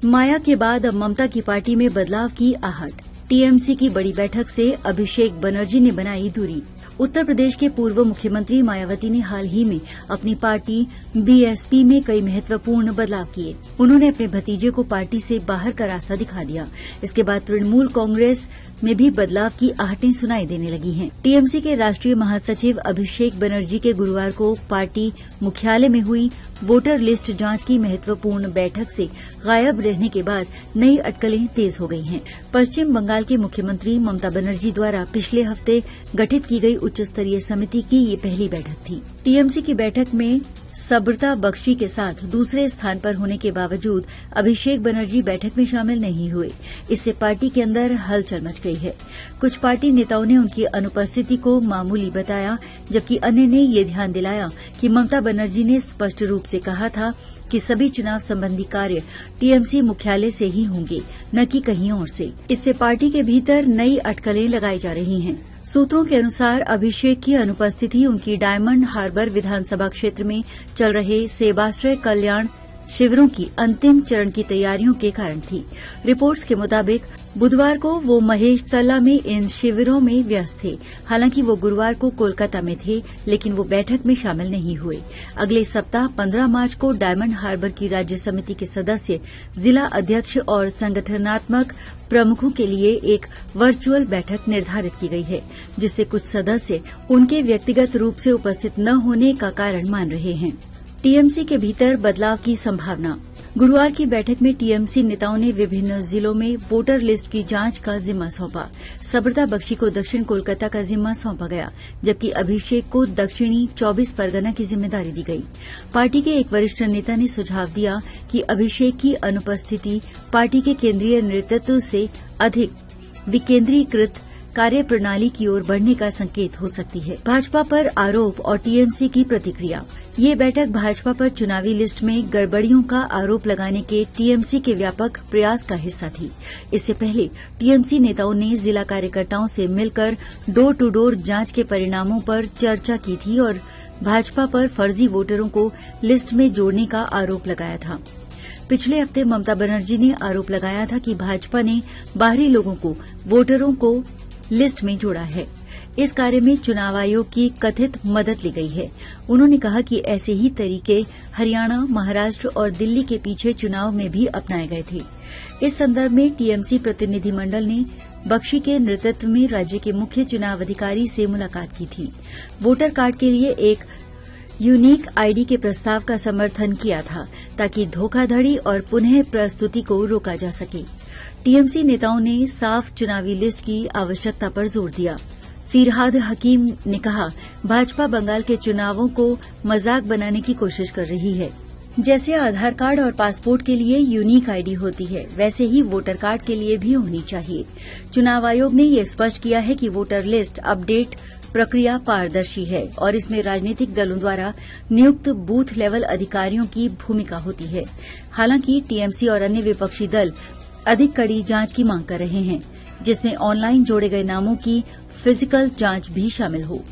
माया के बाद अब ममता की पार्टी में बदलाव की आहट। टीएमसी की बड़ी बैठक से अभिषेक बनर्जी ने बनाई दूरी। उत्तर प्रदेश के पूर्व मुख्यमंत्री मायावती ने हाल ही में अपनी पार्टी बीएसपी में कई महत्वपूर्ण बदलाव किए। उन्होंने अपने भतीजे को पार्टी से बाहर का रास्ता दिखा दिया। इसके बाद तृणमूल कांग्रेस में भी बदलाव की आहटें सुनाई देने लगी हैं। टीएमसी के राष्ट्रीय महासचिव अभिषेक बनर्जी के गुरुवार को पार्टी मुख्यालय में हुई वोटर लिस्ट जांच की महत्वपूर्ण बैठक से गायब रहने के बाद नई अटकलें तेज हो गई हैं। पश्चिम बंगाल के मुख्यमंत्री ममता बनर्जी द्वारा पिछले हफ्ते गठित की गई उच्च स्तरीय समिति की ये पहली बैठक थी। टीएमसी की बैठक में सब्रता बख्शी के साथ दूसरे स्थान पर होने के बावजूद अभिषेक बनर्जी बैठक में शामिल नहीं हुए। इससे पार्टी के अंदर हलचल मच गई है। कुछ पार्टी नेताओं ने उनकी अनुपस्थिति को मामूली बताया, जबकि अन्य ने ये ध्यान दिलाया कि ममता बनर्जी ने स्पष्ट रूप से कहा था कि सभी चुनाव संबंधी कार्य टीएमसी मुख्यालय से ही होंगे, न कि कहीं और से। इससे पार्टी के भीतर नई अटकलें लगाई जा रही हैं। सूत्रों के अनुसार अभिषेक की अनुपस्थिति उनकी डायमंड हार्बर विधानसभा क्षेत्र में चल रहे सेवाश्रय कल्याण शिविरों की अंतिम चरण की तैयारियों के कारण थी। रिपोर्ट्स के मुताबिक बुधवार को वो महेश तला में इन शिविरों में व्यस्त थे। हालांकि वो गुरुवार को कोलकाता में थे, लेकिन वो बैठक में शामिल नहीं हुए। अगले सप्ताह 15 मार्च को डायमंड हार्बर की राज्य समिति के सदस्य, जिला अध्यक्ष और संगठनात्मक प्रमुखों के लिए एक वर्चुअल बैठक निर्धारित की गई है, जिससे कुछ सदस्य उनके व्यक्तिगत रूप से उपस्थित न होने का कारण मान रहे हैं। टीएमसी के भीतर बदलाव की संभावना। गुरुवार की बैठक में टीएमसी नेताओं ने विभिन्न जिलों में वोटर लिस्ट की जांच का जिम्मा सौंपा। सब्रता बख्शी को दक्षिण कोलकाता का जिम्मा सौंपा गया, जबकि अभिषेक को दक्षिणी 24 परगना की जिम्मेदारी दी गई। पार्टी के एक वरिष्ठ नेता ने सुझाव दिया कि अभिषेक की अनुपस्थिति पार्टी के केंद्रीय नेतृत्व से अधिक विकेंद्रीकृत कार्यप्रणाली की ओर बढ़ने का संकेत हो सकती है। भाजपा पर आरोप और टीएमसी की प्रतिक्रिया। ये बैठक भाजपा पर चुनावी लिस्ट में गड़बड़ियों का आरोप लगाने के टीएमसी के व्यापक प्रयास का हिस्सा थी। इससे पहले टीएमसी नेताओं ने जिला कार्यकर्ताओं से मिलकर डोर टू डोर जांच के परिणामों पर चर्चा की थी और भाजपा पर फर्जी वोटरों को लिस्ट में जोड़ने का आरोप लगाया था। पिछले हफ्ते ममता बनर्जी ने आरोप लगाया था कि भाजपा ने बाहरी लोगों को वोटरों को लिस्ट में जोड़ा है। इस कार्य में चुनाव आयोग की कथित मदद ली गई है। उन्होंने कहा कि ऐसे ही तरीके हरियाणा, महाराष्ट्र और दिल्ली के पीछे चुनाव में भी अपनाए गए थे। इस संदर्भ में टीएमसी प्रतिनिधिमंडल ने बख्शी के नेतृत्व में राज्य के मुख्य चुनाव अधिकारी से मुलाकात की थी। वोटर कार्ड के लिए एक यूनिक आईडी के प्रस्ताव का समर्थन किया था, ताकि धोखाधड़ी और पुनः प्रस्तुति को रोका जा सके। टीएमसी नेताओं ने साफ चुनावी लिस्ट की आवश्यकता पर जोर दिया। फिरहाद हकीम ने कहा, भाजपा बंगाल के चुनावों को मजाक बनाने की कोशिश कर रही है। जैसे आधार कार्ड और पासपोर्ट के लिए यूनिक आईडी होती है, वैसे ही वोटर कार्ड के लिए भी होनी चाहिए। चुनाव आयोग ने यह स्पष्ट किया है कि वोटर लिस्ट अपडेट प्रक्रिया पारदर्शी है और इसमें राजनीतिक दलों द्वारा नियुक्त बूथ लेवल अधिकारियों की भूमिका होती है। हालांकि टीएमसी और अन्य विपक्षी दल अधिक कड़ी जांच की मांग कर रहे हैं, जिसमें ऑनलाइन जोड़े गए नामों की फिजिकल जांच भी शामिल हो।